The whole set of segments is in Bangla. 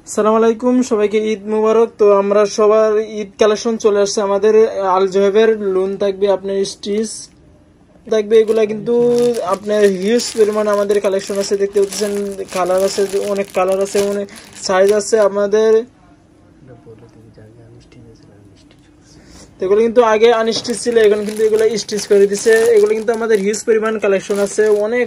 আসসালামু আলাইকুম, সবাইকে ঈদ মুবারক। তো আমরা সবার ঈদ কালেকশন চলে আসছে আমাদের। আল জোহেবের লোন থাকবে, আপনার স্টিচ থাকবে, এগুলা কিন্তু আপনার হিউজ পরিমাণ আমাদের কালেকশন আছে। দেখতে পাচ্ছেন কালার আছে, অনেক কালার আছে, অনেক সাইজ আছে আমাদের। এগুলো কিন্তু আগে আনস্টিচ ছিল, এখন কিন্তু এগুলো স্টিচ করে দিছে। এগুলো কিন্তু আমাদের হিউজ পরিমাণ কালেকশন আছে, অনেক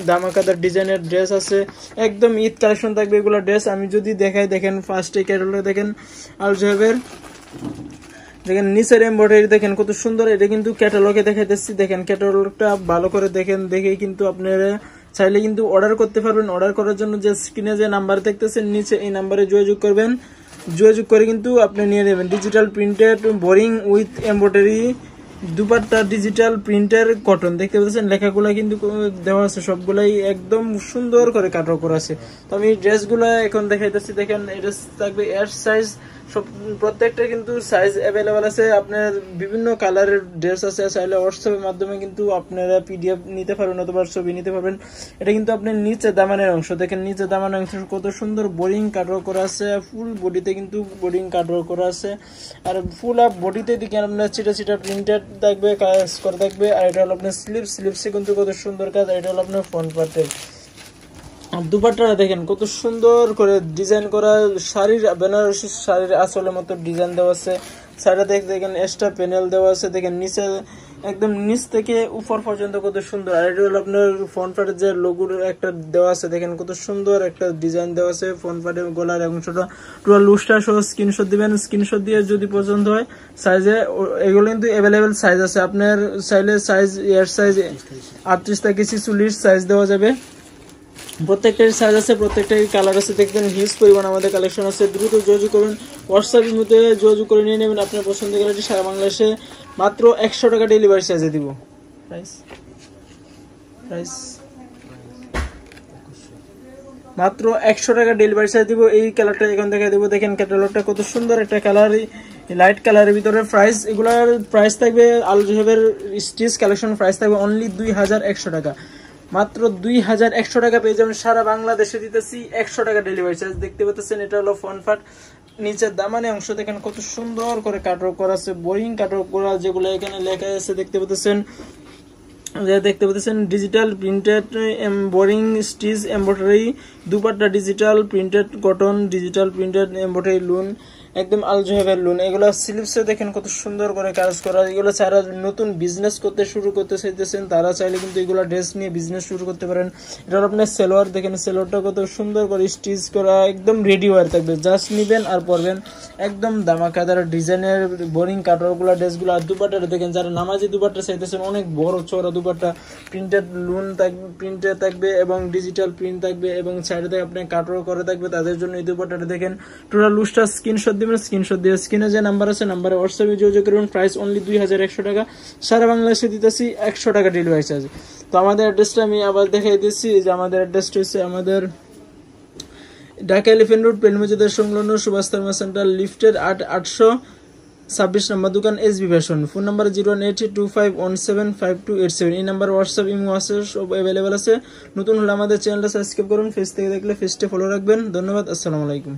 দামাকাদার ডিজাইনের ড্রেস আছে, একদম ঈদ কালেকশন থাকবে এগুলো ড্রেস। আমি যদি দেখাই, দেখেন ফার্স্টে ক্যাটালগ দেখেন আল জোহেবের, দেখেন নিচের এমব্রয়ডারি দেখেন কত সুন্দর। এটা কিন্তু ক্যাটালগে দেখাইতেছি, দেখেন ক্যাটালগটা ভালো করে দেখেন, দেখেই কিন্তু আপনারা চাইলে কিন্তু অর্ডার করতে পারবেন। অর্ডার করার জন্য যে স্ক্রিনে যে নাম্বার দেখতেছেন নিচে, এই নাম্বারে যোগাযোগ করবেন। যোগাযোগ করে কিন্তু আপনি নিয়ে নেবেন। Digital printed boring with embroidery dupatta, digital প্রিন্টের কটন। দেখতে পাচ্ছেন লেখাগুলা কিন্তু দেওয়া আছে, সবগুলাই একদম সুন্দর করে কাটওয়ার্ক করা আছে। তো আমি ড্রেসগুলা এখন দেখাইতেছি, দেখেন এটা থাকবে এর সাইজ, সব প্রত্যেকটা কিন্তু সাইজ অ্যাভেলেবেল আছে। আপনার বিভিন্ন কালারের ড্রেস আছে, চাইলে হোয়াটসঅ্যাপের মাধ্যমে কিন্তু আপনারা পিডিএফ নিতে পারবেন অথবা ছবি নিতে পারবেন। এটা কিন্তু আপনার নিচে দামানের অংশ, দেখেন নিচে দামানের অংশ কত সুন্দর বোরিং কাটওয়ার্ক করা আছে। ফুল বডিতে কিন্তু বোরিং কাটওয়ার্ক করা আছে, আর ফুল আপ বডিতে দেখেন আপনার চিটা চিটা প্রিন্টেড থাকবে, কাজ করা থাকবে। আর এটা হলো আপনার স্লিপসে কিন্তু কত সুন্দর কাজ। আর এটা হলো আপনার ফ্রন্ট পার্টে। দুপাট্টাটা দেখেন কত সুন্দর করে ডিজাইন করা, শাড়ির বেনারসি শাড়ির আঁচলের মতো ডিজাইন দেওয়া আছে। সাইডে দেখেন এক্সট্রা প্যানেল দেওয়া আছে, দেখেন নিচে একদম নিচ থেকে উপর পর্যন্ত কত সুন্দর। আর এটা হলো আপনার ফ্রন্ট পার্টের যে লোগোর একটা দেওয়া আছে, দেখেন কত সুন্দর একটা ডিজাইন দেওয়া আছে। ফ্রন্ট পার্টের গলার অংশটা পুরো লুজটা সহ স্ক্রিনশট দিবেন। স্ক্রিনশট দিয়ে যদি পছন্দ হয় সাইজে, এগুলো কিন্তু অ্যাভেলেবেল সাইজ আছে। আপনার চাইলে সাইজ এর সাইজ 38 থেকে 46 সাইজ দেওয়া যাবে। প্রত্যেকটার সাইজ আছে, প্রত্যেকটার কালার আছে। দেখবেন হিউজ পরিমাণ আমাদের কালেকশন আছে। দ্রুত যোগাযোগ করুন, হোয়াটসঅ্যাপের মধ্যে যোগাযোগ করে নিয়ে নেবেন আপনার পছন্দের কালারটি। সারা বাংলাদেশে মাত্র 100 টাকা ডেলিভারি চার্জে দিব। প্রাইস মাত্র 100 টাকা ডেলিভারি চার্জ দিব। এই কালারটা এখন দেখা দিব, দেখেন ক্যাটালগটা কত সুন্দর একটা কালার, লাইট কালারের ভিতরে। প্রাইস এগুলার প্রাইস থাকবে, আল জোহেবের স্টিচ কালেকশন প্রাইস থাকবে অনলি 2100 টাকা। মাত্র 2100 টাকা পেয়ে যাবেন। সারা বাংলাদেশে দিতেছি 100 টাকা ডেলিভারি চার্জ। দেখতে পাচ্ছেন এটা হলো ফ্রন্ট পার্ট, নিচের দামানে অংশ দেখেন কত সুন্দর করে কাটওয়ার্ক করা আছে, বোরিং কাটওয়ার্ক করা, যেগুলো এখানে লেখা আছে দেখতে পাচ্ছেন digital printed boring stitch embroidery dupatta, digital printed cotton, digital printed embroidery lawn, একদম আল জোহেবের লুন। এগুলো স্লিপসে দেখেন কত সুন্দর করে কাজ করা। এগুলো যারা নতুন বিজনেস শুরু করতে চাইতেছেন তারা চাইলে কিন্তু এগুলো ড্রেস নিয়ে বিজনেস শুরু করতে পারেন। এটা আপনার সেলোয়ার, দেখেন সেলোয়ারটা কত সুন্দর করে স্টিচ করা, একদম রেডি ওয়ার থাকবে, জাস্ট নিবেন আর পরবেন। একদম দামাকাদার ডিজাইনের বোরিং কাটওয়ার্কগুলো ড্রেসগুলো। আর দুপাট্টাটা দেখেন, যারা নামাজি দুপাট্টা চাইতেছেন, অনেক বড় চওড়া দুপাট্টা, প্রিন্টেড লুন থাকবে, প্রিন্টেড থাকবে এবং ডিজিটাল প্রিন্ট থাকবে এবং সাইডে থেকে আপনার কাটওয়ার্ক করা থাকবে। তাদের জন্য এই দুপাট্টাটা দেখেন টোটাল লুজটা স্ক্রিনশট দিবেন। স্ক্রিনশট দিয়ে স্ক্রিনে যে নাম্বার আছে নাম্বারে হোয়াটসঅ্যাপে যোগাযোগ করবেন। প্রাইস অনলি 2100 টাকা। সারা বাংলাদেশে দিতেছি 100 টাকা ডেলিভারি চার্জ। তো আমাদের অ্যাড্রেসটা আমি আবার দেখাই দিচ্ছি, যে আমাদের অ্যাড্রেসটা হচ্ছে আমাদের ঢাকা এলিফ্যান্ট রোড, পেন মসজিদের সংলগ্ন সুভাষ থার্মা সেন্টার লিফটের 826 নম্বর দোকান, এসবি ফ্যাশন। Phone number 01825175287। এই নাম্বার হোয়াটসঅ্যাপ ইমো আছে, সব অ্যাভেলেবেল আছে। নতুন হলে আমাদের চ্যানেলটা সাবস্ক্রাইব করুন, ফেস থেকে দেখলে ফেসটা ফলো রাখবেন। ধন্যবাদ, আসসালামু আলাইকুম।